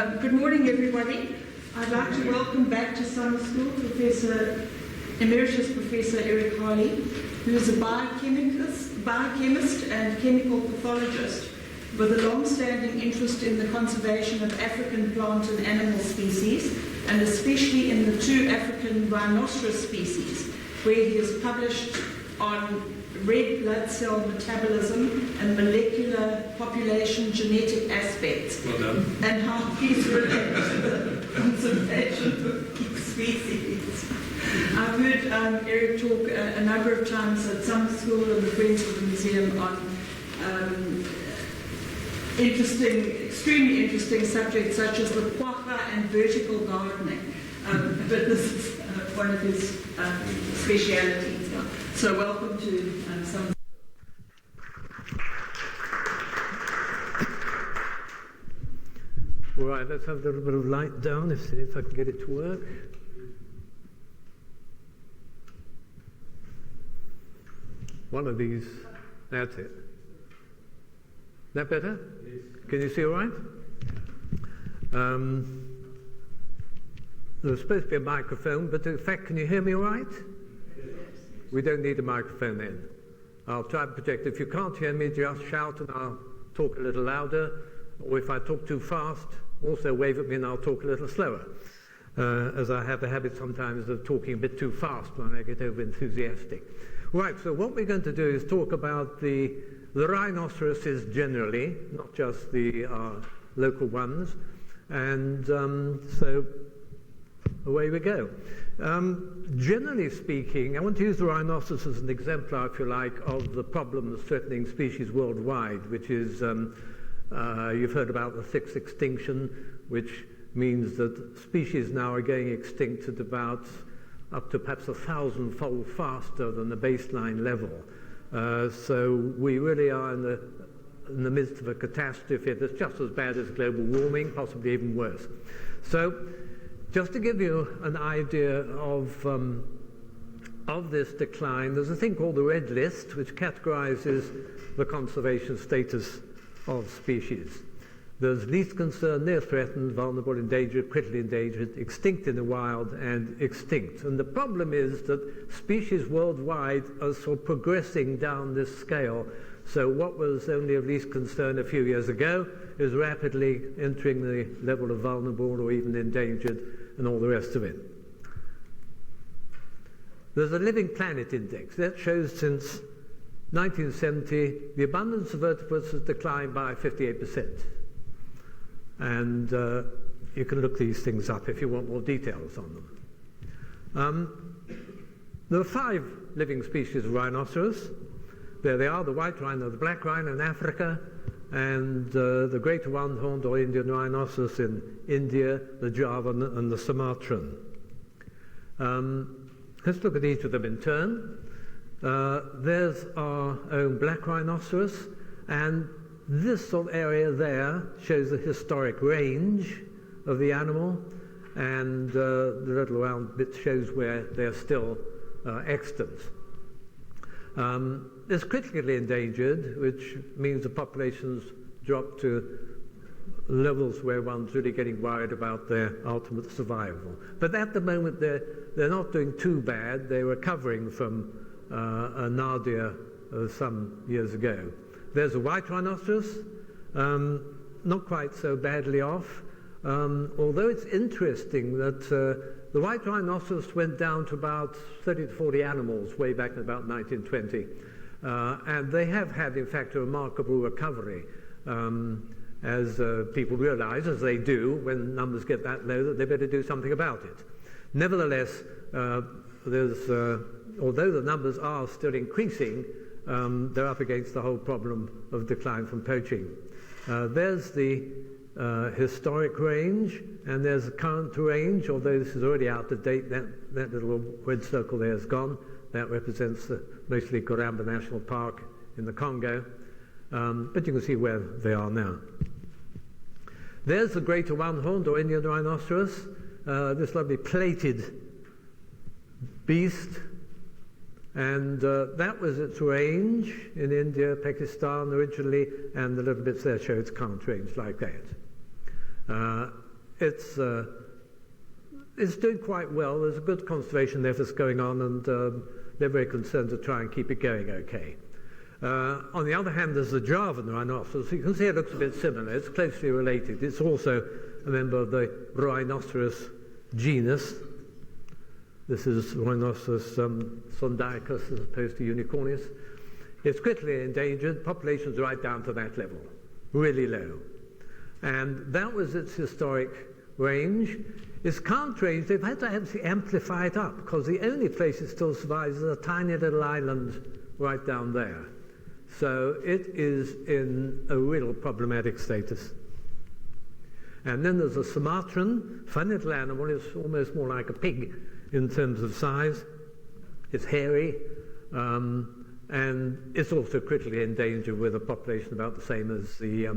Good morning, everybody. I'd like to welcome back to summer school Emeritus Professor Eric Harley, who is a biochemist and chemical pathologist with a long-standing interest in the conservation of African plant and animal species, and especially in the two African rhinoceros species, where he has published on red blood cell metabolism and molecular population genetic aspects. Well done. And how these relate to the conservation of key species. I've heard Eric talk a number of times at summer school and the Friends of the Museum on extremely interesting subjects such as the quagga and vertical gardening. But this is one of his specialities. So welcome to some. All right, let's have a little bit of light down, see if I can get it to work. One of these, that's it. That better? Yes. Can you see all right? There's supposed to be a microphone, but in fact, can you hear me all right? We don't need a microphone then. I'll try and project. If you can't hear me, just shout and I'll talk a little louder. Or if I talk too fast, also wave at me and I'll talk a little slower. As I have a habit sometimes of talking a bit too fast when I get over enthusiastic. Right, so what we're going to do is talk about the rhinoceroses generally, not just the local ones. And so away we go. Generally speaking, I want to use the rhinoceros as an exemplar, if you like, of the problems threatening species worldwide, which is, you've heard about the sixth extinction, which means that species now are going extinct at about up to perhaps 1,000-fold faster than the baseline level. So we really are in the midst of a catastrophe that's just as bad as global warming, possibly even worse. So just to give you an idea of this decline, there's a thing called the Red List, which categorizes the conservation status of species. There's least concern, near threatened, vulnerable, endangered, critically endangered, extinct in the wild, and extinct. And the problem is that species worldwide are sort of progressing down this scale. So what was only of least concern a few years ago is rapidly entering the level of vulnerable or even endangered and all the rest of it. There's a Living Planet Index. That shows since 1970, the abundance of vertebrates has declined by 58%. And you can look these things up if you want more details on them. There are 5 living species of rhinoceros. There they are, the white rhino, the black rhino in Africa, and the greater one-horned or Indian rhinoceros in India, the Javan and the Sumatran. Let's look at each of them in turn. There's our own black rhinoceros, and this sort of area there shows the historic range of the animal, and the little round bit shows where they're still extant. It's critically endangered, which means the populations drop to levels where one's really getting worried about their ultimate survival. But at the moment, they're not doing too bad. They're recovering from a nadir some years ago. There's a white rhinoceros, not quite so badly off, although it's interesting that the white rhinoceros went down to about 30 to 40 animals way back in about 1920. And they have had, in fact, a remarkable recovery, as people realize, as they do, when numbers get that low, that they better do something about it. Nevertheless, although the numbers are still increasing, they're up against the whole problem of decline from poaching. There's the historic range, and there's the current range, although this is already out of date. That little red circle there is gone. That represents mostly Goramba National Park in the Congo, but you can see where they are now. There's the greater one-horned or Indian rhinoceros, this lovely plated beast, and that was its range in India, Pakistan originally, and the little bits there show its current range like that. it's doing quite well. There's a good conservation efforts going on, and they're very concerned to try and keep it going okay. On the other hand, there's the Javan rhinoceros. You can see it looks a bit similar. It's closely related. It's also a member of the Rhinoceros genus. This is Rhinoceros sondaicus as opposed to unicornis. It's critically endangered. Populations right down to that level, really low. And that was its historic range. Its current range, they've had to actually amplify it up, because the only place it still survives is a tiny little island right down there. So it is in a real problematic status. And then there's a Sumatran, funny little animal. It's almost more like a pig in terms of size. It's hairy, and it's also critically endangered, with a population about the same as the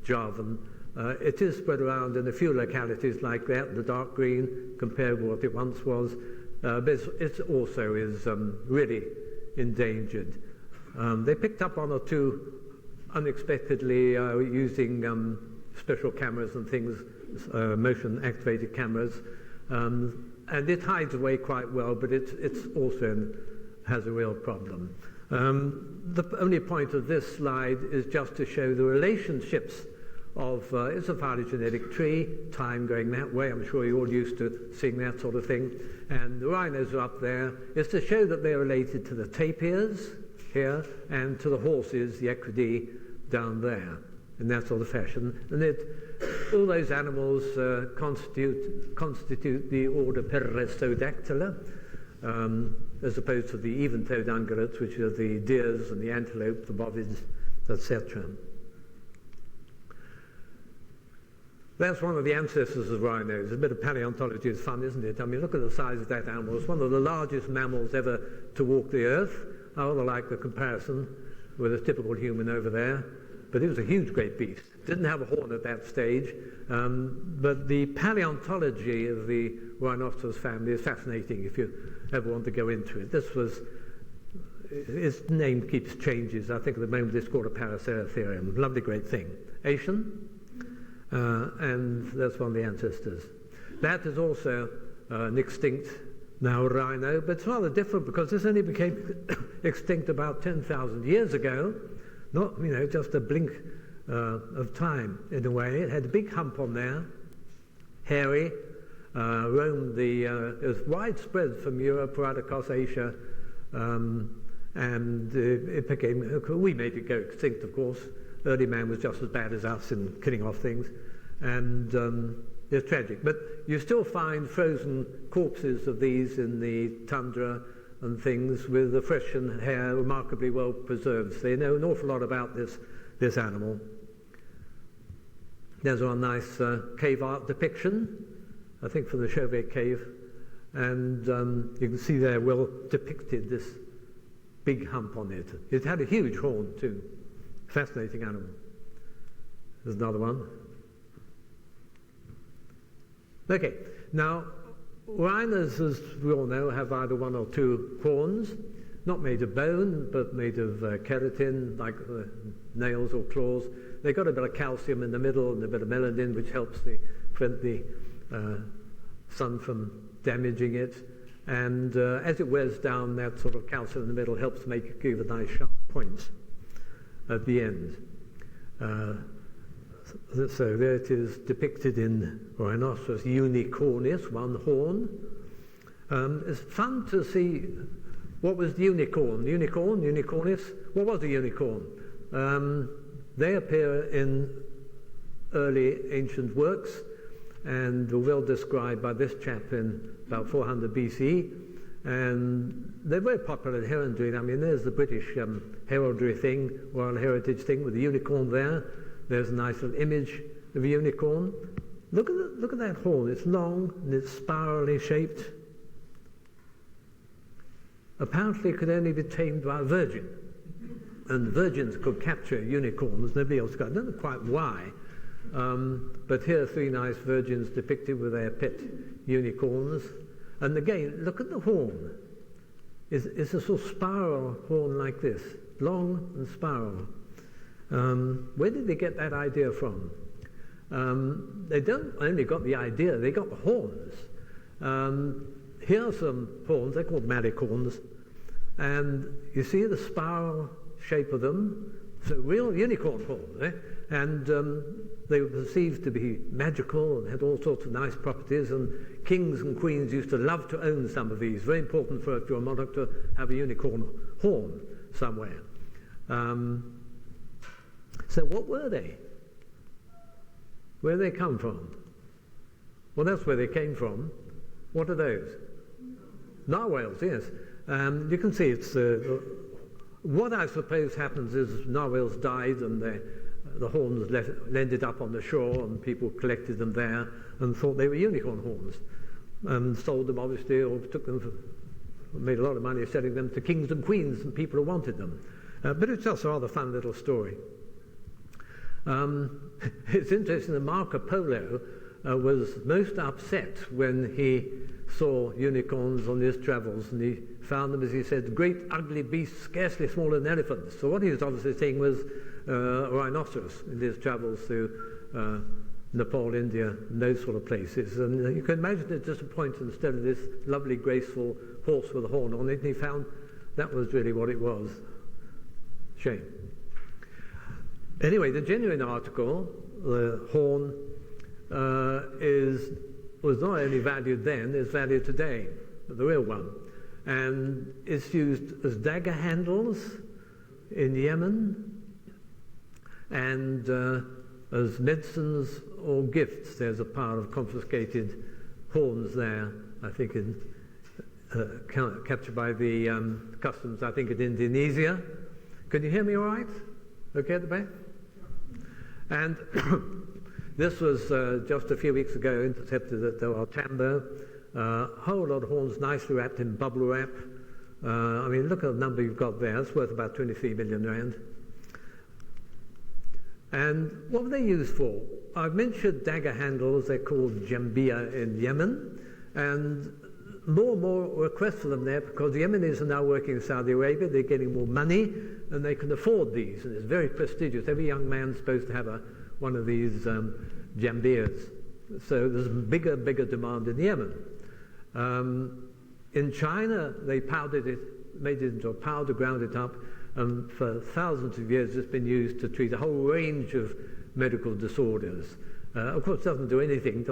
Javan. It is spread around in a few localities like that, the dark green, compared with what it once was, but it also is really endangered. They picked up one or two unexpectedly using special cameras and things, motion-activated cameras, and it hides away quite well, but it's also has a real problem. The only point of this slide is just to show the relationships of, it's a phylogenetic tree, time going that way. I'm sure you're all used to seeing that sort of thing. And the rhinos are up there. It's to show that they're related to the tapirs here and to the horses, the equidae, down there, in that sort of fashion. And all those animals constitute the order Perissodactyla, as opposed to the even-toed ungulates, which are the deers and the antelope, the bovids, etc. That's one of the ancestors of rhinos. A bit of paleontology is fun, isn't it? I mean, look at the size of that animal. It's one of the largest mammals ever to walk the earth. I rather like the comparison with a typical human over there. But it was a huge, great beast. Didn't have a horn at that stage. But the paleontology of the rhinoceros family is fascinating if you ever want to go into it. Its name changes. I think at the moment it's called a Paraceratherium. Lovely, great thing. Asian. And that's one of the ancestors. That is also an extinct now rhino, but it's rather different because this only became extinct about 10,000 years ago. Not, just a blink of time in a way. It had a big hump on there, hairy, roamed it was widespread from Europe right across Asia, and it became, we made it go extinct, of course. Early man was just as bad as us in killing off things, and it's tragic. But you still find frozen corpses of these in the tundra and things with the flesh and hair remarkably well preserved. So they know an awful lot about this animal. There's a nice cave art depiction, I think from the Chauvet cave, and you can see there well depicted this big hump on it. It had a huge horn too. Fascinating animal. There's another one. Okay, now rhinos, as we all know, have either one or two horns, not made of bone, but made of keratin, like nails or claws. They've got a bit of calcium in the middle and a bit of melanin, which helps prevent the sun from damaging it. And as it wears down, that sort of calcium in the middle helps give it nice sharp points at the end. So there it is depicted in Rhinoceros unicornis, one horn. It's fun to see what was the unicorn. Unicornis. What was a unicorn? They appear in early ancient works and were well described by this chap in about 400 BC. And they're very popular in heraldry. I mean, there's the British heraldry thing, Royal Heritage thing with the unicorn there. There's a nice little image of a unicorn. Look at that horn. It's long and it's spirally shaped. Apparently, it could only be tamed by a virgin, and virgins could capture unicorns. Nobody else could. I don't know quite why, but here are three nice virgins depicted with their pet unicorns. And again, look at the horn. It's a sort of spiral horn like this, long and spiral. Where did they get that idea from? they don't only got the idea, they got the horns. Here are some horns, they're called malicorns, and you see the spiral shape of them, so real unicorn horns, eh? And they were perceived to be magical and had all sorts of nice properties, and kings and queens used to love to own some of these. Very important for if you're a monarch to have a unicorn horn somewhere. So what were they? Where did they come from? Well, that's where they came from. What are those? Narwhals, yes. You can see it's what I suppose happens is narwhals died and the horns landed up on the shore, and people collected them there and thought they were unicorn horns, and sold them obviously, or took them, made a lot of money selling them to kings and queens and people who wanted them. But it's just a rather fun little story. It's interesting that Marco Polo was most upset when he saw unicorns on his travels, and he found them, as he said, great ugly beasts scarcely smaller than elephants. So what he was obviously saying was a rhinoceros in his travels through Nepal, India, and those sort of places. And you can imagine it just a point instead of this lovely, graceful horse with a horn on it, and he found that was really what it was. Shame. Anyway, the genuine article, the horn, was not only valued then, it's valued today, the real one. And it's used as dagger handles in Yemen, and as medicines or gifts. There's a pile of confiscated horns there, I think, captured by the customs, I think, in Indonesia. Can you hear me all right? Okay at the back? And this was just a few weeks ago, intercepted at our Tambo. A whole lot of horns nicely wrapped in bubble wrap. I mean, look at the number you've got there. It's worth about 23 million rand. And what were they used for? I've mentioned dagger handles. They're called jambia in Yemen. And more requests for them there, because the Yemenis are now working in Saudi Arabia. They're getting more money, and they can afford these. And it's very prestigious. Every young man's supposed to have one of these jambias. So there's bigger demand in Yemen. In China, they powdered it, made it into a powder, ground it up, and for thousands of years it's been used to treat a whole range of medical disorders. Of course, it doesn't do anything.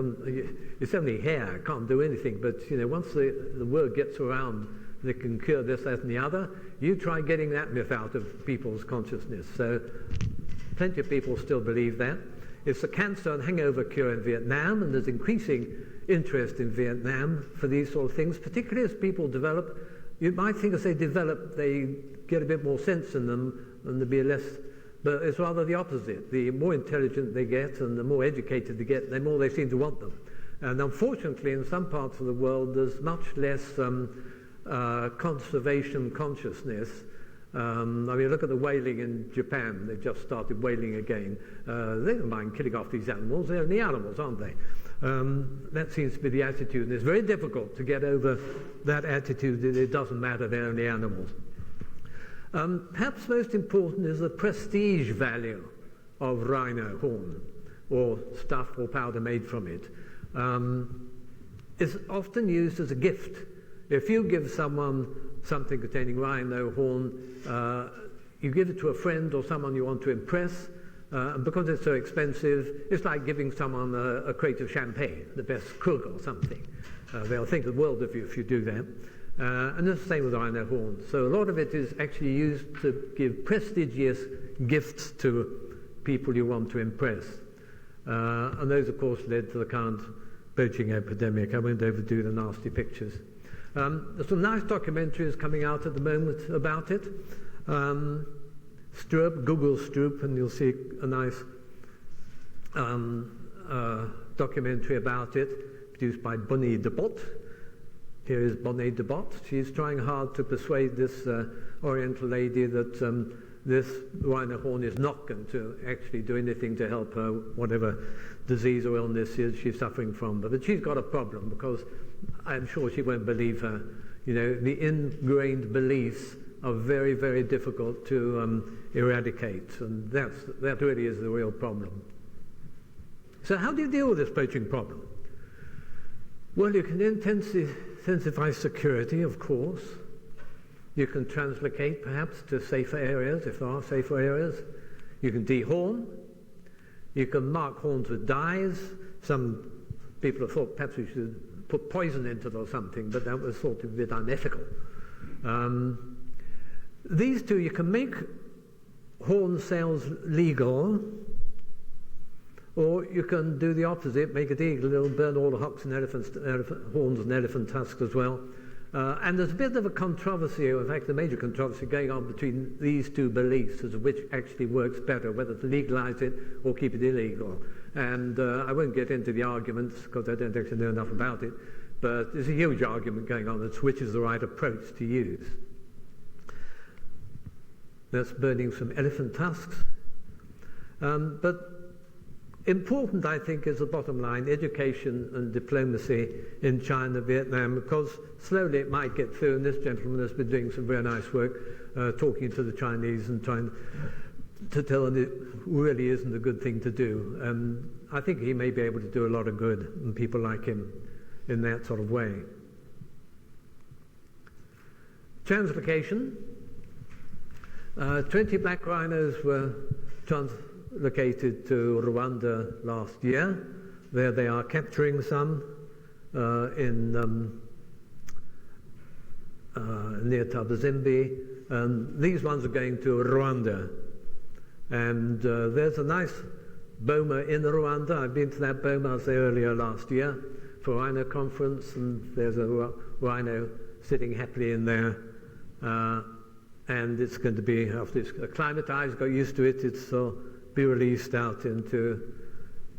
It's only hair, it can't do anything. But once the word gets around, they can cure this, that, and the other. You try getting that myth out of people's consciousness. So plenty of people still believe that. It's a cancer and hangover cure in Vietnam, and there's increasing interest in Vietnam for these sort of things, particularly as people develop. You might think as they develop, they get a bit more sense in them, and there'll be less. But it's rather the opposite. The more intelligent they get and the more educated they get, the more they seem to want them. And unfortunately, in some parts of the world, there's much less conservation consciousness. I mean, look at the whaling in Japan. They've just started whaling again. They don't mind killing off these animals. They're only animals, aren't they? That seems to be the attitude. And it's very difficult to get over that attitude that it doesn't matter, they're only animals. Perhaps most important is the prestige value of rhino horn, or stuff or powder made from it. It's often used as a gift. If you give someone something containing rhino horn, you give it to a friend or someone you want to impress, and because it's so expensive, it's like giving someone a crate of champagne, the best Krug or something. They'll think the world of you if you do that. And it's the same with rhino horn. So a lot of it is actually used to give prestigious gifts to people you want to impress. And those, of course, led to the current poaching epidemic. I won't overdo the nasty pictures. There's some nice documentaries coming out at the moment about it. Stroop, Google Stroop, and you'll see a nice documentary about it, produced by Bonnie de Bot. Here is Bonnie de Bot. She's trying hard to persuade this Oriental lady that this rhino horn is not going to actually do anything to help her, whatever disease or illness she's suffering from. But she's got a problem, because I'm sure she won't believe her. The ingrained beliefs are very, very difficult to eradicate, and that really is the real problem. So how do you deal with this poaching problem? Well, you can intensify security, of course. You can translocate, perhaps, to safer areas, if there are safer areas. You can dehorn. You can mark horns with dyes. Some people have thought perhaps we should put poison into them or something, but that was thought to be a bit unethical. These two, you can make horn sales legal, or you can do the opposite, make it illegal. It'll burn all the hocks and horns and elephant tusks as well. And there's a bit of a controversy, in fact a major controversy going on between these two beliefs as to which actually works better, whether to legalize it or keep it illegal. And I won't get into the arguments because I don't actually know enough about it, but there's a huge argument going on as to which is the right approach to use. That's burning some elephant tusks. But important, I think, is the bottom line, education and diplomacy in China, Vietnam, because slowly it might get through, and this gentleman has been doing some very nice work, talking to the Chinese and trying to tell them it really isn't a good thing to do. I think he may be able to do a lot of good, and people like him in that sort of way. Translocation. 20 black rhinos were translocated to Rwanda last year. There they are capturing some near Tabazimbi. These ones are going to Rwanda. And there's a nice boma in Rwanda. I've been to that boma, I was there earlier last year for a rhino conference, and there's a rhino sitting happily in there. And it's going to be, after it's acclimatized, got used to it, it'll be released out into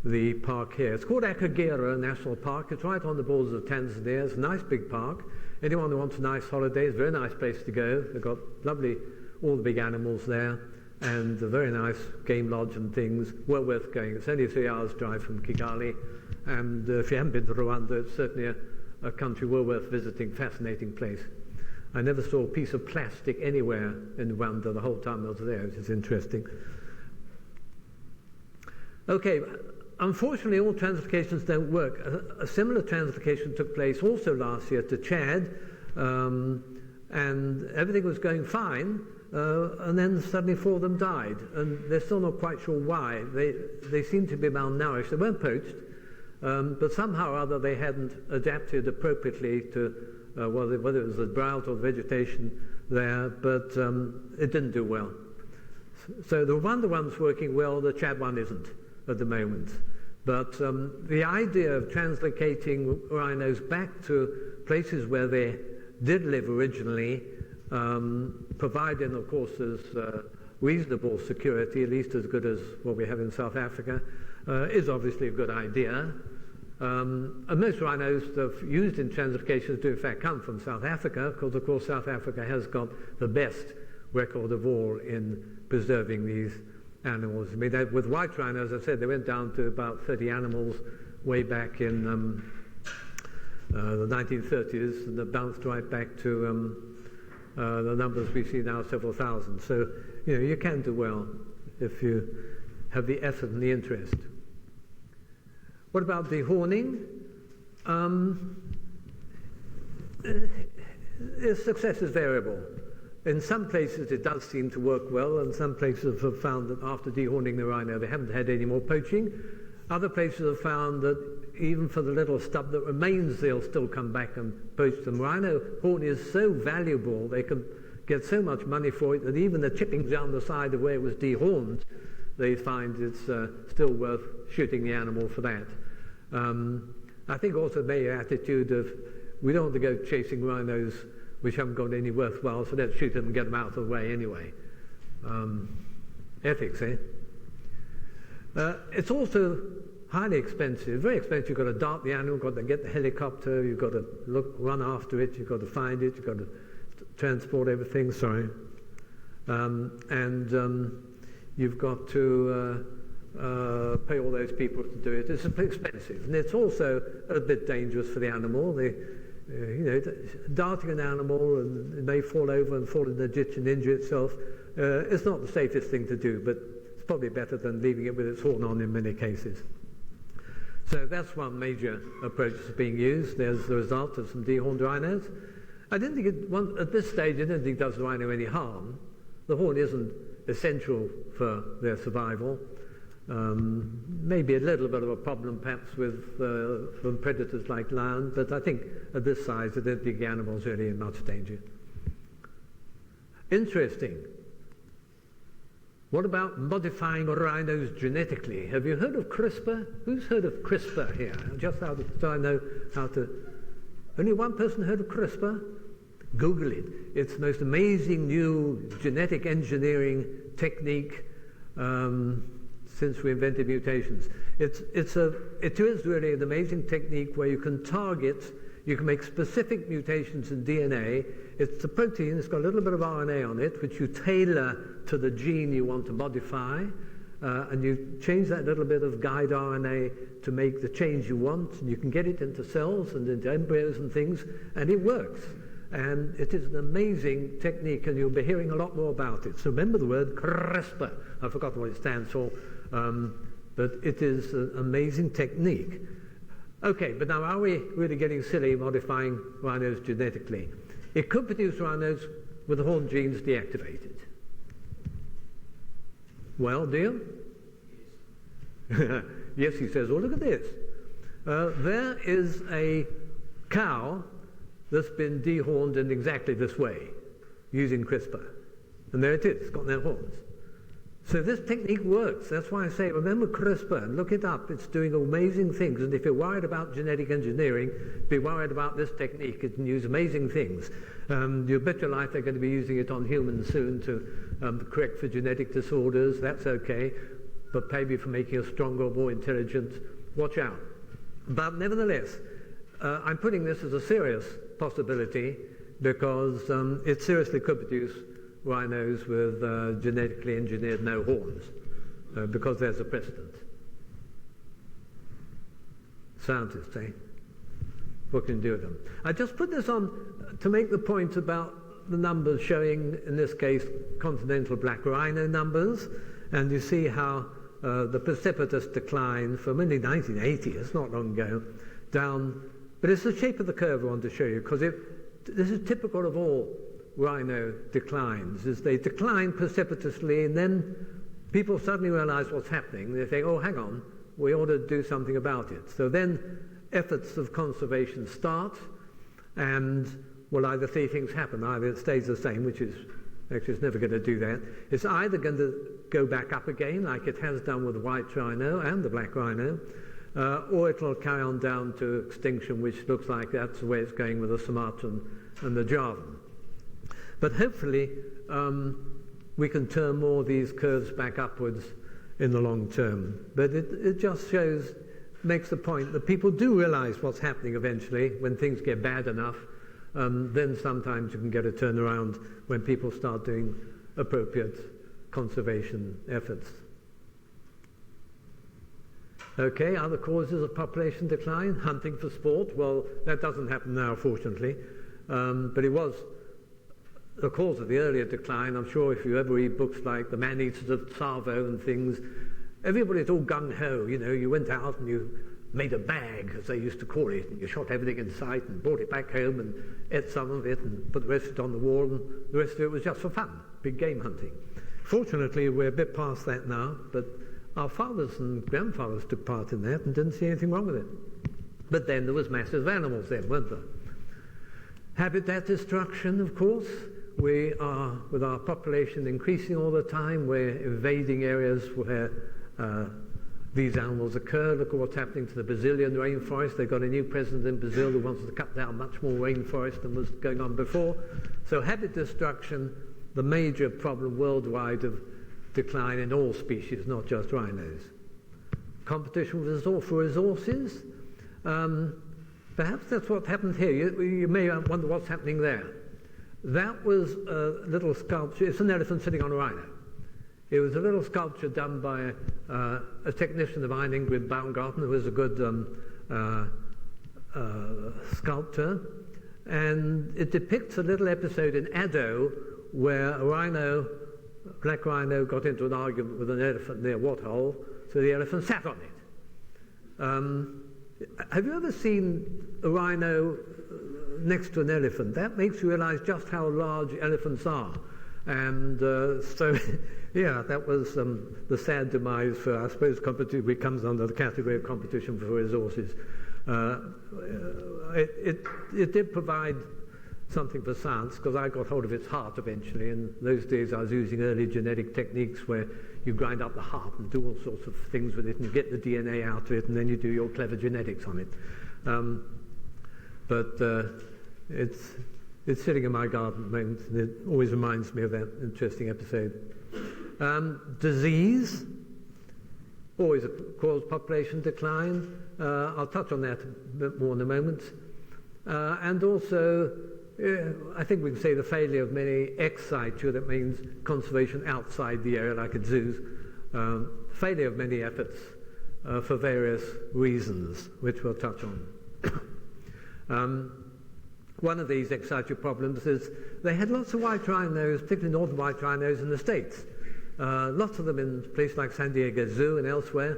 the park here. It's called Akagera National Park. It's right on the borders of Tanzania. It's a nice big park. Anyone who wants a nice holiday, it's a very nice place to go. They've got lovely, all the big animals there, and a very nice game lodge and things. Well worth going. It's only a 3 hours drive from Kigali, and if you haven't been to Rwanda, it's certainly a country well worth visiting, fascinating place. I never saw a piece of plastic anywhere in Rwanda the whole time I was there, which is interesting. Okay, unfortunately all translocations don't work. A similar translocation took place also last year to Chad, and everything was going fine, and then suddenly 4 of them died, and they're still not quite sure why. They seem to be malnourished. They weren't poached, but somehow or other they hadn't adapted appropriately to whether it was the drought or vegetation there, but it didn't do well. So the Rwanda one's working well, the Chad one isn't at the moment. But the idea of translocating rhinos back to places where they did live originally, providing, of course, there's reasonable security, at least as good as what we have in South Africa, is obviously a good idea. And most rhinos that are used in translocations do in fact come from South Africa, because of course South Africa has got the best record of all in preserving these animals. I mean, with white rhinos, as I said, they went down to about 30 animals way back in the 1930s, and they bounced right back to the numbers we see now, several thousand. So, you can do well if you have the effort and the interest. What about dehorning? Success is variable. In some places it does seem to work well, and some places have found that after dehorning the rhino they haven't had any more poaching. Other places have found that even for the little stub that remains they'll still come back and poach them. Rhino horn is so valuable, they can get so much money for it, that even the chippings down the side of where it was dehorned, they find it's still worth shooting the animal for that. I think also the attitude of we don't want to go chasing rhinos which haven't got any worthwhile, so let's shoot them and get them out of the way anyway. Ethics, eh? It's also highly expensive, very expensive. You've got to dart the animal, you've got to get the helicopter, you've got to run after it, you've got to find it, you've got to transport everything, you've got to pay all those people to do it. It's expensive, and it's also a bit dangerous for the animal. Darting an animal, and it may fall over and fall in the ditch and injure itself. It's not the safest thing to do, but it's probably better than leaving it with its horn on in many cases. So that's one major approach that's being used. There's the result of some dehorned rhinos. I didn't think at this stage, I didn't think it does the rhino any harm. The horn isn't essential for their survival. Maybe a little bit of a problem perhaps with from predators like lions, but I think at this size I don't think the animal's really in much danger. Interesting. What about modifying rhinos genetically? Have you heard of CRISPR? Who's heard of CRISPR here? Just so I know how to... Only one person heard of CRISPR? Google it. It's the most amazing new genetic engineering technique since we invented mutations. It is really an amazing technique where you can target, you can make specific mutations in DNA. It's a protein, it's got a little bit of RNA on it, which you tailor to the gene you want to modify, and you change that little bit of guide RNA to make the change you want, and you can get it into cells and into embryos and things, and it works. And it is an amazing technique, and you'll be hearing a lot more about it. So remember the word CRISPR. I've forgotten what it stands for, but it is an amazing technique. Okay, but now are we really getting silly modifying rhinos genetically? It could produce rhinos with the horn genes deactivated. Well, dear? Yes, he says, well, look at this. There is a cow that's been dehorned in exactly this way, using CRISPR. And there it is, it's got no horns. So this technique works. That's why I say, remember CRISPR and look it up. It's doing amazing things. And if you're worried about genetic engineering, be worried about this technique. It can use amazing things. You bet your life they're going to be using it on humans soon to correct for genetic disorders. That's okay. But maybe for making us stronger, more intelligent. Watch out. But nevertheless, I'm putting this as a serious possibility because it seriously could produce rhinos with genetically engineered no horns because there's a precedent. Scientists, eh? What can you do with them? I just put this on to make the point about the numbers showing, in this case, continental black rhino numbers, and you see how the precipitous decline from only 1980, it's not long ago, down. But it's the shape of the curve I want to show you, because this is typical of all rhino declines, is they decline precipitously, and then people suddenly realize what's happening. They think, oh, hang on, we ought to do something about it. So then efforts of conservation start, and will either three things happen. Either it stays the same, which is actually it's never going to do that. It's either going to go back up again, like it has done with the white rhino and the black rhino, or it will carry on down to extinction, which looks like that's the way it's going with the Sumatran and the Javan. But hopefully we can turn more of these curves back upwards in the long term. But it just makes the point that people do realize what's happening eventually when things get bad enough. Then sometimes you can get a turnaround when people start doing appropriate conservation efforts. Okay, other causes of population decline, hunting for sport. Well, that doesn't happen now, fortunately, but it was the cause of the earlier decline. I'm sure if you ever read books like The Man-Eaters of Tsavo and things, everybody's all gung-ho, you know, you went out and you made a bag, as they used to call it, and you shot everything in sight and brought it back home and ate some of it and put the rest of it on the wall, and the rest of it was just for fun, big game hunting. Fortunately, we're a bit past that now, but our fathers and grandfathers took part in that and didn't see anything wrong with it. But then there was masses of animals then, weren't there? Habitat destruction, of course. We are, with our population increasing all the time, we're invading areas where these animals occur. Look at what's happening to the Brazilian rainforest. They've got a new president in Brazil who wants to cut down much more rainforest than was going on before. So habitat destruction, the major problem worldwide of decline in all species, not just rhinos. Competition for resources. Perhaps that's what happened here. You may wonder what's happening there. That was a little sculpture. It's an elephant sitting on a rhino. It was a little sculpture done by a technician of mine, Ingrid Baumgarten, who was a good sculptor. And it depicts a little episode in Addo where a rhino, black rhino, got into an argument with an elephant near Wathole, so the elephant sat on it. Have you ever seen a rhino next to an elephant? That makes you realize just how large elephants are. And so, yeah, that was the sad demise for, I suppose, competition. It comes under the category of competition for resources. It did provide something for science, because I got hold of its heart eventually. In those days, I was using early genetic techniques where you grind up the heart and do all sorts of things with it, and you get the DNA out of it, and then you do your clever genetics on it. But it's sitting in my garden at the moment, and it always reminds me of that interesting episode. Disease always caused population decline. I'll touch on that a bit more in a moment. And also, I think we can say the failure of many ex situ, that means conservation outside the area, like at zoos. Failure of many efforts for various reasons, which we'll touch on. One of these ex situ problems is they had lots of white rhinos, particularly northern white rhinos in the States. Lots of them in places like San Diego Zoo and elsewhere,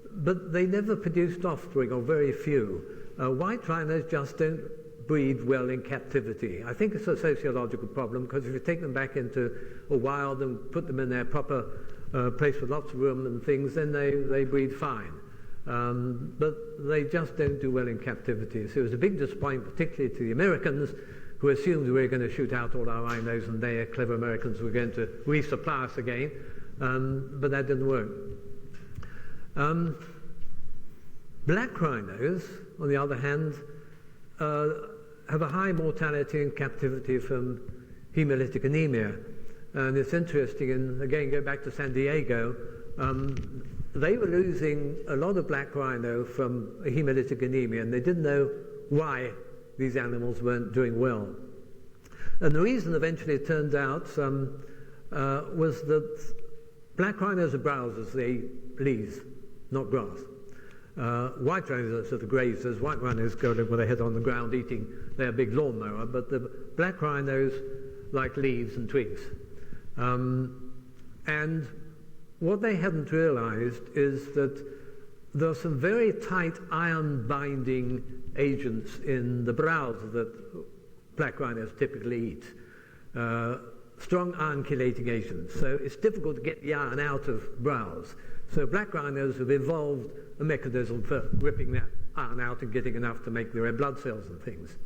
but they never produced offspring, or very few. White rhinos just don't breed well in captivity. I think it's a sociological problem, because if you take them back into a wild and put them in their proper place with lots of room and things, then they breed fine. But they just don't do well in captivity. So it was a big disappointment, particularly to the Americans, who assumed we were going to shoot out all our rhinos and they, clever Americans, were going to resupply us again. But that didn't work. Black rhinos, on the other hand, have a high mortality in captivity from hemolytic anemia. And it's interesting, and again, go back to San Diego, they were losing a lot of black rhino from hemolytic anemia, and they didn't know why these animals weren't doing well. And the reason eventually it turned out was that black rhinos are browsers. They eat leaves, not grass. White rhinos are sort of grazers. White rhinos go with their head on the ground eating their big lawnmower, but the black rhinos like leaves and twigs. And what they hadn't realized is that there are some very tight iron-binding agents in the browse that black rhinos typically eat. Strong iron-chelating agents. So it's difficult to get the iron out of browse. So black rhinos have evolved a mechanism for ripping that iron out and getting enough to make their red blood cells and things.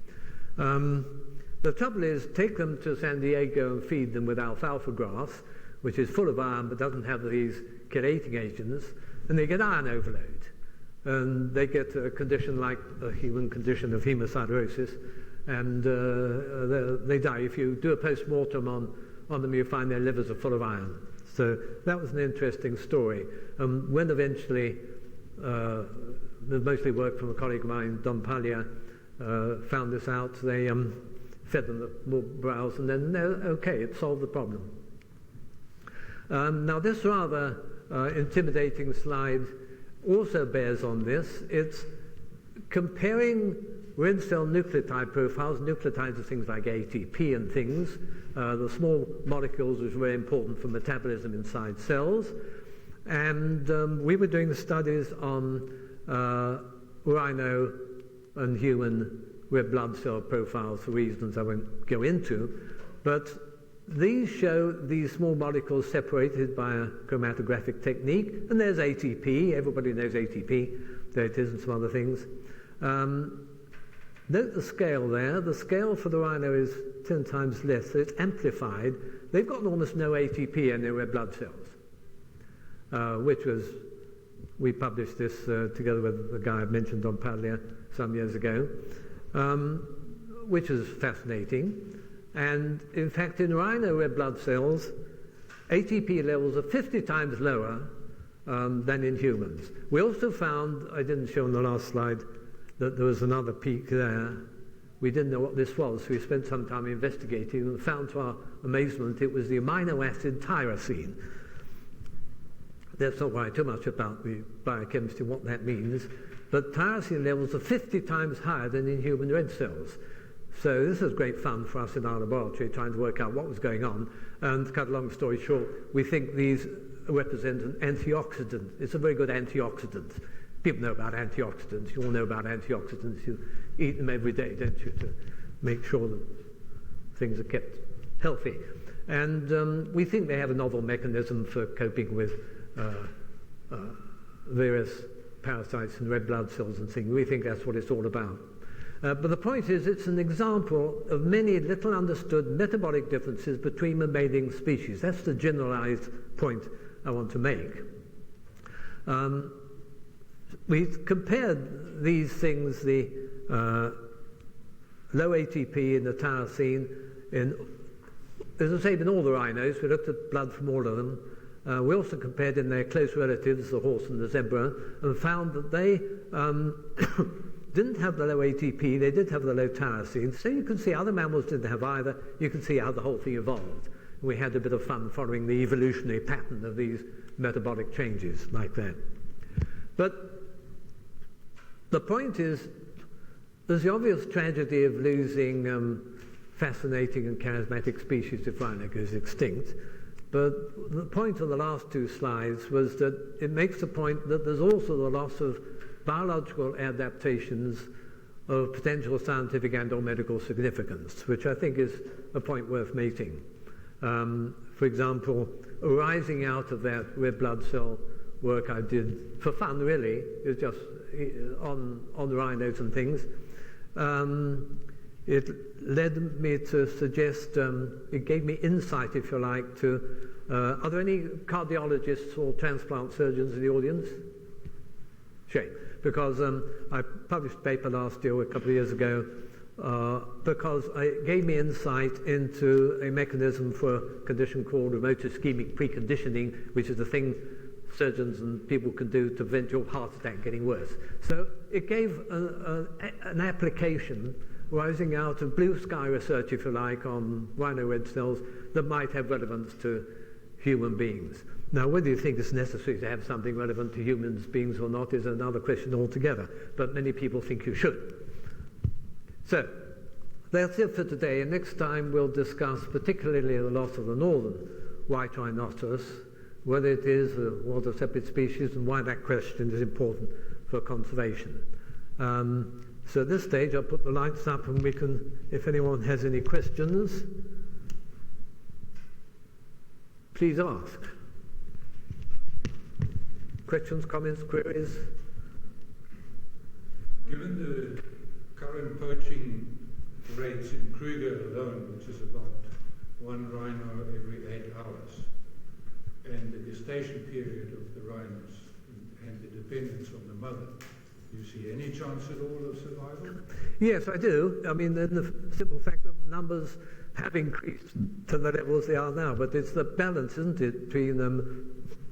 The trouble is, take them to San Diego and feed them with alfalfa grass, which is full of iron but doesn't have these chelating agents, and they get iron overload. And they get a condition like a human condition of hemosiderosis, and they die. If you do a post-mortem on them, you find their livers are full of iron. So that was an interesting story. When eventually, the mostly work from a colleague of mine, Don Paglia, found this out, they fed them the more browse, and then, okay, it solved the problem. Now this rather intimidating slide also bears on this. It's comparing red cell nucleotide profiles. Nucleotides are things like ATP and things. The small molecules which are very important for metabolism inside cells. And we were doing the studies on rhino and human red blood cell profiles for reasons I won't go into. But these show these small molecules separated by a chromatographic technique. And there's ATP. Everybody knows ATP. There it is, and some other things. Note the scale there. The scale for the rhino is 10 times less, so it's amplified. They've got almost no ATP in their red blood cells, which was, we published this together with the guy I mentioned, Don Paglia, some years ago, which is fascinating. And in fact, in rhino red blood cells, ATP levels are 50 times lower than in humans. We also found, I didn't show on the last slide, that there was another peak there. We didn't know what this was, so we spent some time investigating and found to our amazement it was the amino acid tyrosine. Let's not worry too much about the biochemistry, what that means, but tyrosine levels are 50 times higher than in human red cells. So this was great fun for us in our laboratory, trying to work out what was going on. And to cut a long story short, we think these represent an antioxidant. It's a very good antioxidant. People know about antioxidants. You all know about antioxidants. You eat them every day, don't you, to make sure that things are kept healthy. And we think they have a novel mechanism for coping with various parasites and red blood cells and things. We think that's what it's all about. But the point is, it's an example of many little understood metabolic differences between mammalian species. That's the generalized point I want to make. We've compared these things, the low ATP and the tyrosine, as I say, in all the rhinos. We looked at blood from all of them. We also compared in their close relatives, the horse and the zebra, and found that they didn't have the low ATP, they did have the low tyrosine. So you can see other mammals didn't have either. You can see how the whole thing evolved. We had a bit of fun following the evolutionary pattern of these metabolic changes like that. But the point is, there's the obvious tragedy of losing fascinating and charismatic species if rhino goes extinct. But the point of the last two slides was that it makes the point that there's also the loss of biological adaptations of potential scientific and or medical significance, which I think is a point worth making. For example, arising out of that red blood cell work I did for fun, really, it was just on rhinos and things. It led me to suggest, it gave me insight, if you like, to, are there any cardiologists or transplant surgeons in the audience? Shame, because I published a paper last year, a couple of years ago, because it gave me insight into a mechanism for a condition called remote ischemic preconditioning, which is a thing surgeons and people can do to prevent your heart attack getting worse. So it gave an application rising out of blue sky research, if you like, on rhino red cells that might have relevance to human beings. Now, whether you think it's necessary to have something relevant to human beings or not is another question altogether, but many people think you should. So, that's it for today, and next time we'll discuss particularly the loss of the Northern White Rhinoceros, whether it is or was a separate species, and why that question is important for conservation. So at this stage, I'll put the lights up and we can, if anyone has any questions, please ask. Questions, comments, queries? Given the current poaching rates in Kruger alone, which is about one rhino every 8 hours, and the gestation period of the rhinos and the dependence on the mother, do you see any chance at all of survival? Yes, I do. I mean, the simple fact that the numbers have increased to the levels they are now, but it's the balance, isn't it, between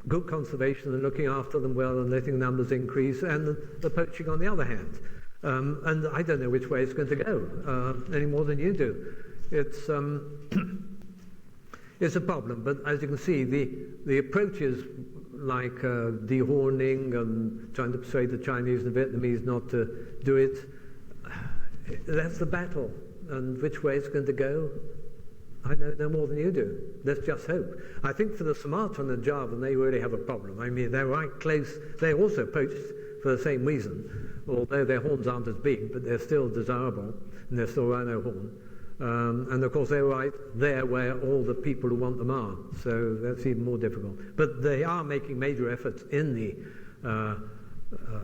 good conservation and looking after them well and letting numbers increase, and the poaching on the other hand. And I don't know which way it's going to go, any more than you do. It's it's a problem, but as you can see, the approaches like dehorning and trying to persuade the Chinese and the Vietnamese not to do it, that's the battle. And which way it's going to go, I know no more than you do. Let's just hope. I think for the Sumatran and Javan, they really have a problem. I mean, they're right close. They're also poached for the same reason, although their horns aren't as big, but they're still desirable, and they're still rhino horn. And of course, they're right there where all the people who want them are. So that's even more difficult. But they are making major efforts in the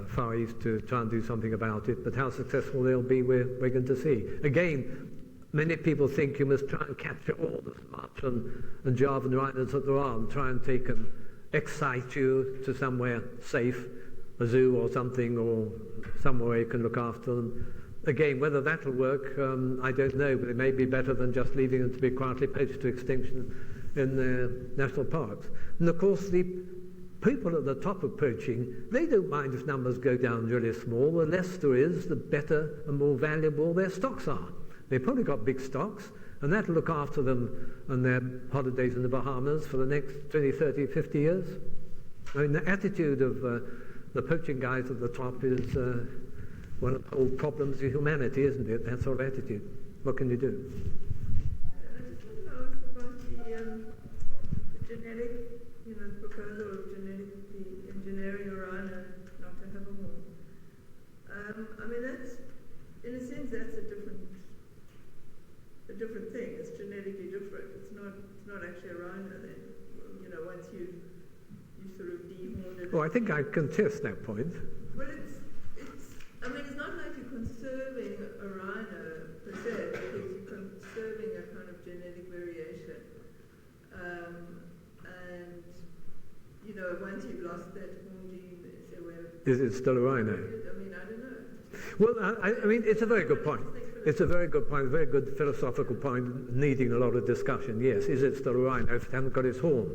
Far East to try and do something about it. But how successful they'll be, we're going to see. Again, many people think you must try and capture all the Sumatran and Javan rhinos that there are and try and take them, excite you to somewhere safe, a zoo or something, or somewhere you can look after them. Again, whether that'll work, I don't know, but it may be better than just leaving them to be quietly poached to extinction in the national parks. And of course, the people at the top of poaching, they don't mind if numbers go down really small. The less there is, the better and more valuable their stocks are. They've probably got big stocks, and that'll look after them and their holidays in the Bahamas for the next 20, 30, 50 years. I mean, the attitude of the poaching guys at the top is one of the old problems of humanity, isn't it? That sort of attitude. What can you do? I just want to ask about the genetic, proposal of genetically engineering a rhino not to have a horn. that's, in a sense, that's a different thing. It's genetically different. It's not actually a rhino then. You know, once you sort of dehorned it. Oh, I think I contest that point. Well, I mean, it's not like you're conserving a rhino per se, because you're conserving a kind of genetic variation. And, you know, once you've lost that horn gene, is there a way of... Is it still a rhino? I mean, I don't know. Well, I mean, it's a very good point. It's a very good point, a very good philosophical point, needing a lot of discussion. Yes, is it still a rhino if it hasn't got its horn?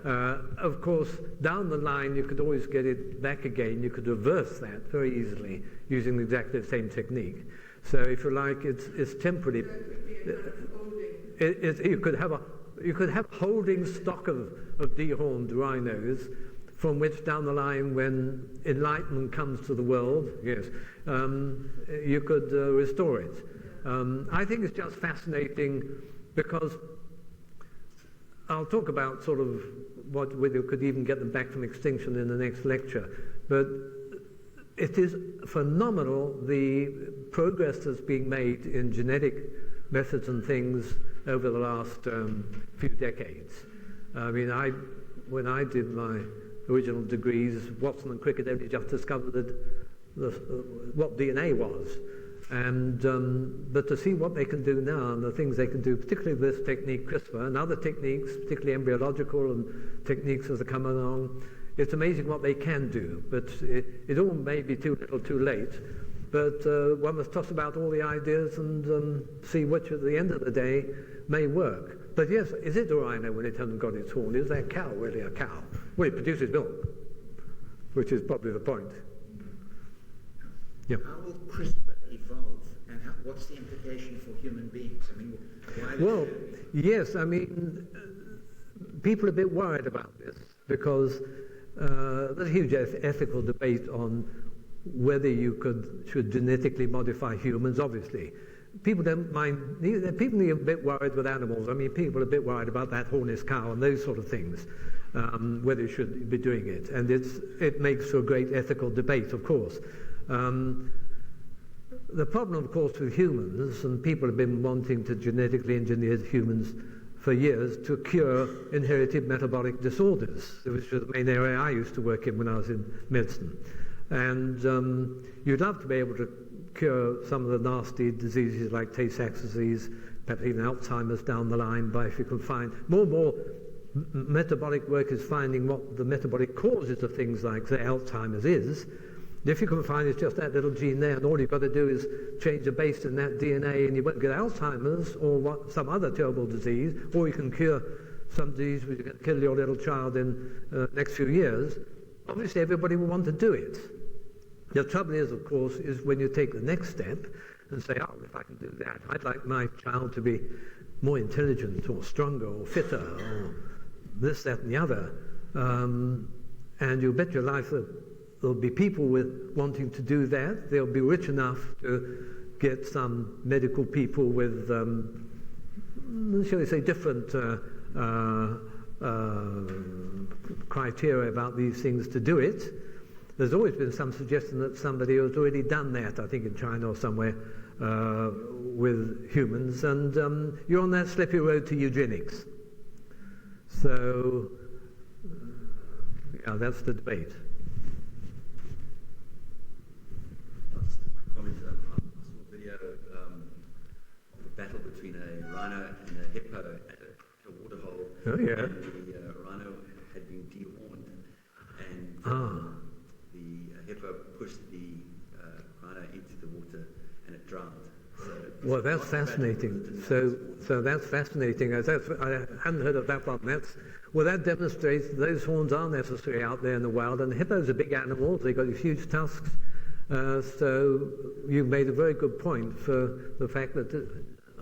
Of course, down the line, you could always get it back again. You could reverse that very easily using exactly the same technique. So, if you like, it's temporary. You could have a holding stock of dehorned rhinos, from which down the line, when enlightenment comes to the world, yes, you could restore it. I think it's just fascinating because I'll talk about sort of whether you could even get them back from extinction in the next lecture, but it is phenomenal the progress that's being made in genetic methods and things over the last few decades. I mean, when I did my original degrees, Watson and Cricket only just discovered what DNA was. And but to see what they can do now and the things they can do, particularly with this technique, CRISPR, and other techniques, particularly embryological and techniques as they come along, it's amazing what they can do. But it all may be too little too late. But one must toss about all the ideas and see which at the end of the day may work. But yes, is it a rhino when it hasn't got its horn? Is that cow really a cow? Well, it produces milk, which is probably the point. Yeah. How will CRISPR evolve, and what's the implication for human beings? I mean, why yes, I mean, people are a bit worried about this because there's a huge ethical debate on whether you should genetically modify humans, obviously. People don't mind, people are a bit worried with animals. I mean, people are a bit worried about that hornless cow and those sort of things, whether you should be doing it. And it makes for a great ethical debate, of course. The problem, of course, with humans, and people have been wanting to genetically engineer humans for years to cure inherited metabolic disorders, which was the main area I used to work in when I was in medicine. And you'd love to be able to cure some of the nasty diseases like Tay-Sachs disease, perhaps even Alzheimer's down the line, but if you can find more and more metabolic work is finding what the metabolic causes of things like, say, Alzheimer's is. If you can find it's just that little gene there, and all you've got to do is change the base in that DNA, and you won't get Alzheimer's or some other terrible disease, or you can cure some disease which can kill your little child in the next few years. Obviously, everybody will want to do it. The trouble is, of course, is when you take the next step and say, oh, if I can do that, I'd like my child to be more intelligent or stronger or fitter or this, that, and the other. And you bet your life that there'll be people wanting to do that. They'll be rich enough to get some medical people with, shall we say, different criteria about these things to do it. There's always been some suggestion that somebody has already done that, I think in China or somewhere, with humans, and you're on that slippery road to eugenics. So, yeah, that's the debate. Comment, I saw a video of a battle between a rhino and a hippo at a waterhole. Oh, yeah. And the rhino had been dehorned, and the hippo pushed the rhino into the water, and it drowned. Well, that's fascinating. So that's fascinating. I hadn't heard of that one. That demonstrates that those horns are necessary out there in the wild. And the hippos are big animals. They've got these huge tusks. So you made a very good point for the fact that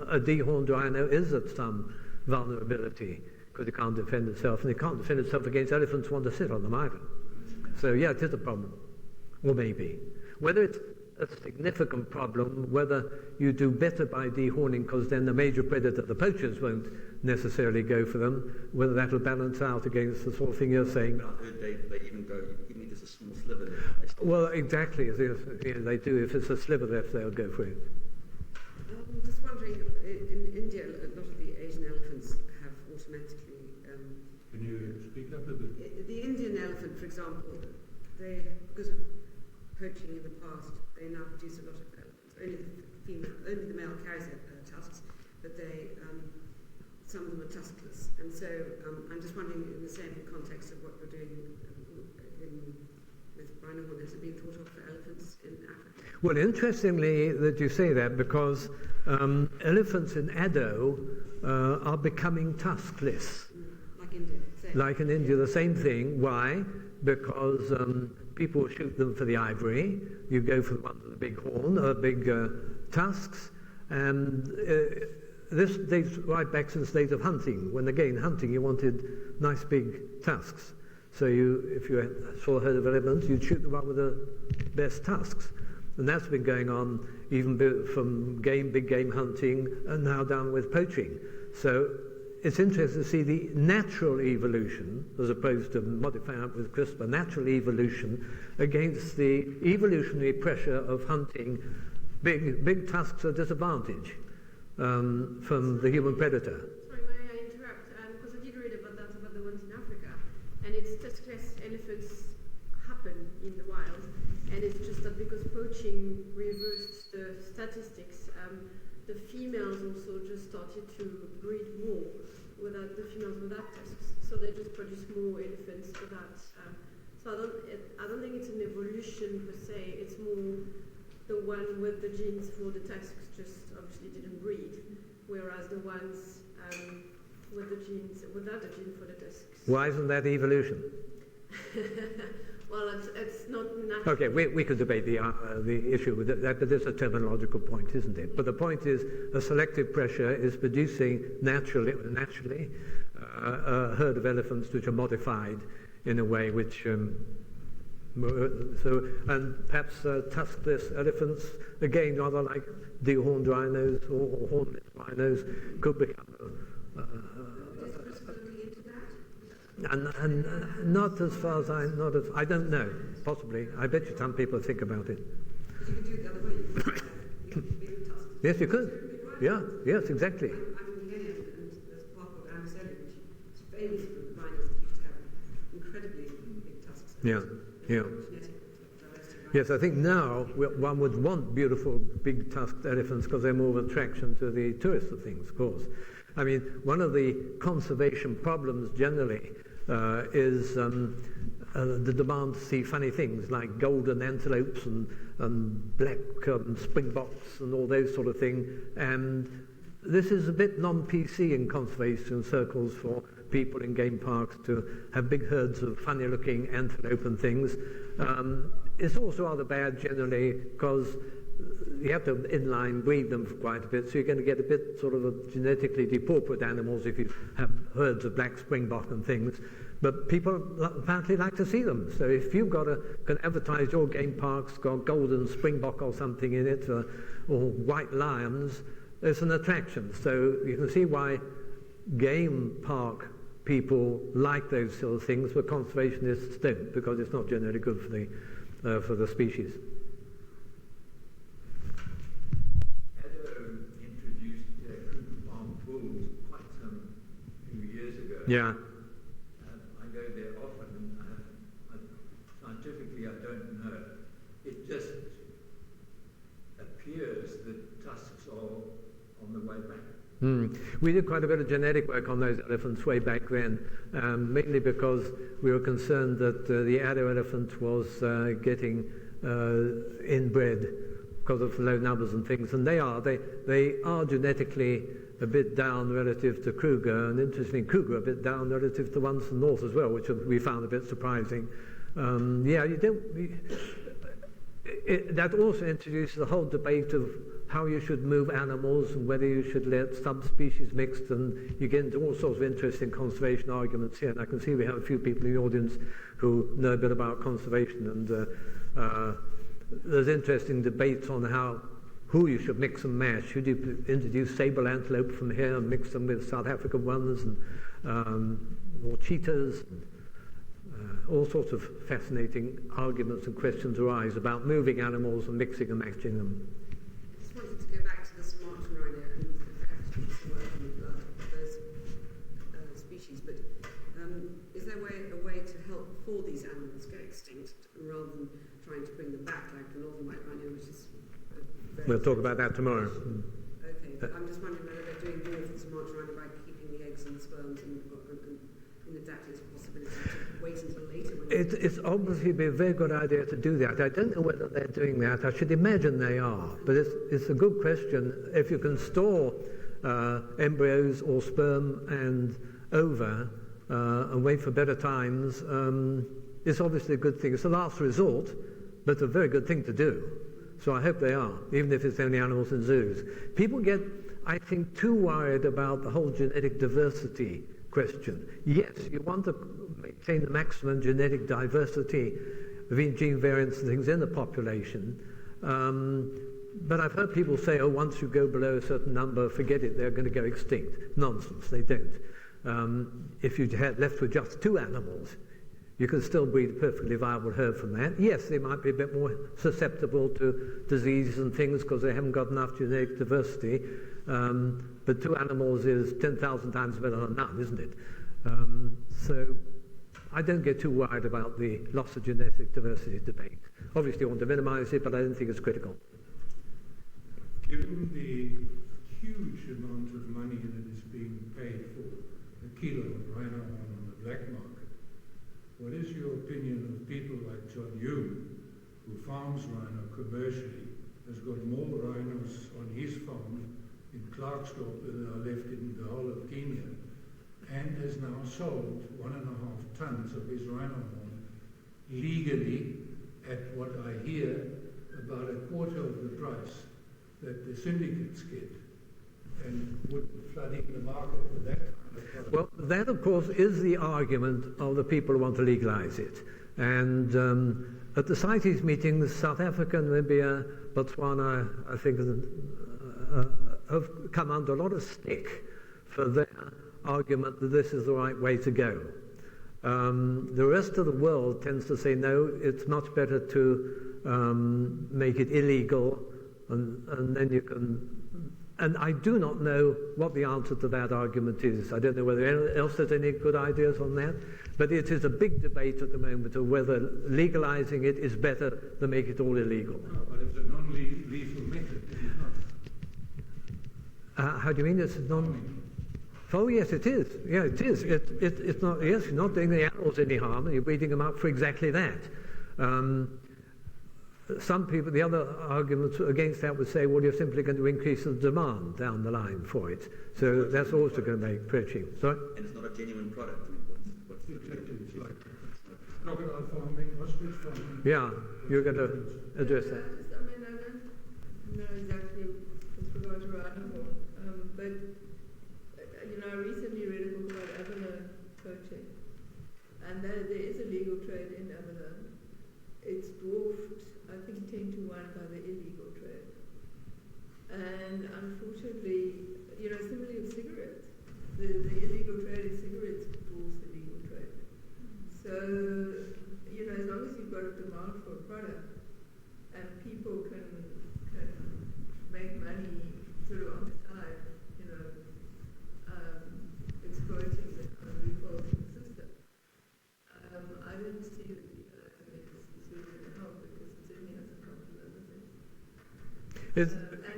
a dehorned rhino is at some vulnerability because it can't defend itself, and it can't defend itself against elephants who want to sit on them either. So yeah, it is a problem, or maybe. Whether it's a significant problem, whether you do better by dehorning because then the major predator, the poachers, won't necessarily go for them, whether that will balance out against the sort of thing you're saying. I heard they even go, even if there's a small sliver left. They still Well, exactly. They do. If it's a sliver left, they'll go for it. I'm just wondering, in India, a lot of the Asian elephants have automatically. Can you speak up a bit? The Indian elephant, for example, they, because of poaching in the past, they now produce a lot of elephants. Only the male carries tusks, but some of them are tuskless. And so I'm just wondering, in the same context of what we're doing with rhino horn, has it been thought of for elephants in Africa? Well, interestingly that you say that, because elephants in Addo are becoming tuskless. Like India. Like in India, the same thing. Why? Because people shoot them for the ivory. You go for the ones with the big horn, big tusks. And this dates right back since the days of hunting. When again, hunting, you wanted nice big tusks. So if you saw a herd of elephants, you'd shoot the one with the best tusks. And that's been going on even from big game hunting, and now down with poaching. So it's interesting to see the natural evolution, as opposed to modifying it with CRISPR, natural evolution against the evolutionary pressure of hunting big tusks at disadvantage from the human predator. Sorry, may I interrupt? Because I did read about that, about the ones in Africa. And it's tuskless elephants happen in the wild. And it's just that because poaching reversed the statistics, the females also just started to breed more without the females without tusks. So they just produce more elephants without. So I don't think it's an evolution per se. It's more the one with the genes for the tusks just obviously didn't breed, whereas the ones with the genes without the gene for the tusks. Why isn't that evolution? Well, it's not natural. Okay, we could debate the issue with that, but there's a terminological point, isn't it? But the point is, a selective pressure is producing naturally a herd of elephants which are modified in a way which, and perhaps tuskless elephants, again, rather like dehorned rhinos or hornless rhinos, could become and not as far as I don't know, possibly. I bet you some people think about it. But you could do it the other way. You could big tusks. Yes, you could. Yeah, yes, exactly. I'm in Kenya, and there's a park called Amboseli, which is famous for rhinos that used to have incredibly big tusks. Yeah. Yes, I think now one would want beautiful big tusked elephants because they're more of an attraction to the tourists of things, of course. I mean, one of the conservation problems generally is the demand to see funny things like golden antelopes and black springboks and all those sort of things. And this is a bit non-PC in conservation circles for people in game parks to have big herds of funny-looking antelope and things. It's also rather bad generally because you have to inline breed them for quite a bit, so you're going to get a bit sort of a genetically depauperate animals if you have herds of black springbok and things. But people apparently like to see them. So if you've can advertise your game park's got golden springbok or something in it, or white lions, it's an attraction. So you can see why game park people like those sort of things, but conservationists don't, because it's not generally good for the species. Yeah. I go there often. Scientifically, I don't know. It just appears that tusks are on the way back. We did quite a bit of genetic work on those elephants way back then, mainly because we were concerned that the Addo elephant was getting inbred because of low numbers and things, and they are genetically a bit down relative to Kruger, and interestingly, Kruger a bit down relative to the ones from the north as well, which we found a bit surprising. That also introduces the whole debate of how you should move animals and whether you should let subspecies mixed, and you get into all sorts of interesting conservation arguments here. And I can see we have a few people in the audience who know a bit about conservation, and there's interesting debates on who you should mix and mash. Should you introduce sable antelope from here and mix them with South African ones, and or cheetahs, and all sorts of fascinating arguments and questions arise about moving animals and mixing and matching them. I just wanted to go back to the smart rhino and the fact that it's working with those species, but is there a way to help before these animals go extinct rather than trying to bring them back, like the Northern White Rhino, which is we'll talk about that tomorrow. Okay, but I'm just wondering whether they're doing more for the smart rhino by keeping the eggs and the sperms and if that is a possibility to wait until later. It's obviously be a very good idea to do that. I don't know whether they're doing that. I should imagine they are, but it's a good question. If you can store embryos or sperm and ova and wait for better times, it's obviously a good thing. It's a last resort, but a very good thing to do. So I hope they are, even if it's only animals in zoos. People get, I think, too worried about the whole genetic diversity question. Yes, you want to maintain the maximum genetic diversity of gene variants and things in the population. But I've heard people say, oh, once you go below a certain number, forget it, they're going to go extinct. Nonsense, they don't. If you had left with just 2 animals, you can still breed a perfectly viable herd from that. Yes, they might be a bit more susceptible to diseases and things because they haven't got enough genetic diversity. But 2 animals is 10,000 times better than none, isn't it? So I don't get too worried about the loss of genetic diversity debate. Obviously, I want to minimize it, but I don't think it's critical. Given the huge amount of money that is being paid for a kilo of rhino on the black market, what is your opinion of people like John Hume, who farms rhino commercially, has got more rhinos on his farm in Clarksville than are left in the whole of Kenya, and has now sold 1.5 tons of his rhino horn legally at what I hear about a quarter of the price that the syndicates get, and would flooding the market with that kind of product. Well, that of course is the argument of the people who want to legalize it. And at the CITES meetings, South Africa, Namibia, Botswana, I think, have come under a lot of stick for their argument that this is the right way to go. The rest of the world tends to say, no, it's much better to make it illegal, and then you can... And I do not know what the answer to that argument is. I don't know whether anyone else has any good ideas on that, but it is a big debate at the moment of whether legalizing it is better than making it all illegal. No, but it's a non-lethal method, is it not? How do you mean it's non... Oh, yes, it is. Yeah, it is. It's not... Yes, you're not doing the animals any harm, and you're breeding them up for exactly that. Some people, the other arguments against that would say, well, you're simply going to increase the demand down the line for it. So that's also going to make pretty cheap. Sorry? And it's not a genuine product. I mean, what's the Exactly. It's like crocodile farming, ostrich farming. Yeah, you're going to address that. I mean, I don't know exactly with regard to rhino, but I recently read a book about Amino poaching, and there is a legal trade in Amino. It's dwarfed, I think, 10 to 1 by the illegal trade. And unfortunately, similarly with cigarettes, the illegal trade in cigarettes dwarfs the legal trade. So, as long as you've got a demand for a product and people can make money sort of on the side, exploiting the kind of revolving system, I don't see that It's, and I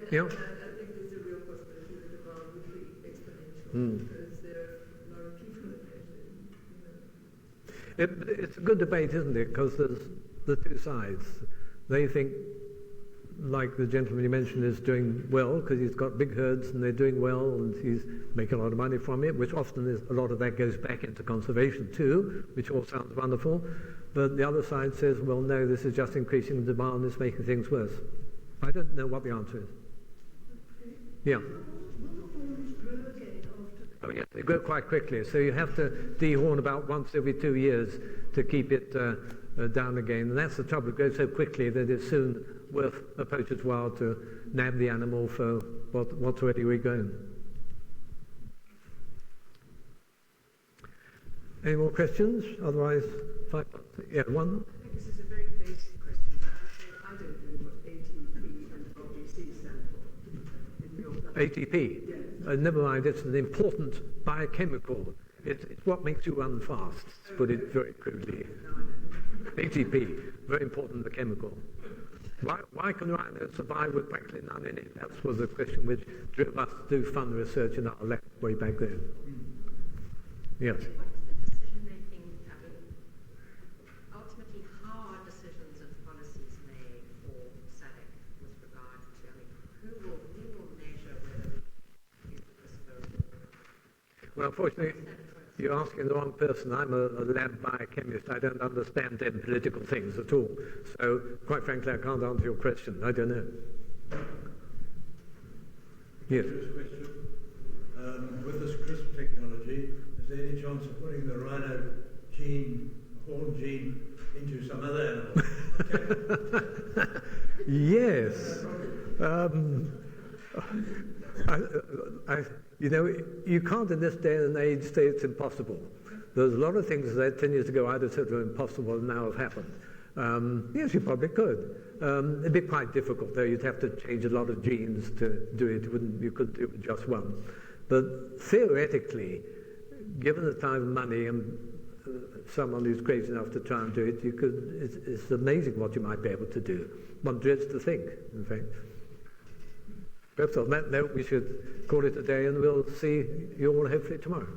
think there's a real possibility that demand would be exponential because there are a lot of people that it's a good debate, isn't it? Because there's the two sides. They think, like the gentleman you mentioned, is doing well because he's got big herds and they're doing well and he's making a lot of money from it, which often is a lot of that goes back into conservation too, which all sounds wonderful. But the other side says, well, no, this is just increasing the demand, it's making things worse. I don't know what the answer is. Yeah. Oh, yeah, they grow quite quickly, so you have to dehorn about once every 2 years to keep it down again. And that's the trouble, it grows so quickly that it's soon worth a poacher's while to nab the animal for what's already regrown. Any more questions? Otherwise, 5 Yeah, one. I think this is a very basic question, but I don't know what ATP and OGC stand for in your ATP? Yes. Never mind, it's an important biochemical. It's what makes you run fast, to put it very crudely. ATP, very important chemical. Why can rhinos survive with practically none in it? That was a question which drove us to do fun research in our lab way back then. Yes? What is the decision-making, I mean, ultimately, how are decisions and policies made for SADC with regard to, I mean, who will measure whether we use this for... Well, unfortunately, you're asking the wrong person. I'm a lab biochemist. I don't understand them political things at all. So, quite frankly, I can't answer your question. I don't know. Yes? First question. With this CRISP technology, is there any chance of putting the rhino gene, horn gene, into some other animal? Yes. You know, you can't in this day and age say it's impossible. There's a lot of things that 10 years ago I'd have said were impossible and now have happened. Yes, you probably could. It'd be quite difficult, though. You'd have to change a lot of genes to do it. You couldn't do it with just one. But theoretically, given the time and money and someone who's crazy enough to try and do it, you could. It's amazing what you might be able to do. One dreads to think, in fact. Perhaps on that note, we should call it a day, and we'll see you all hopefully tomorrow.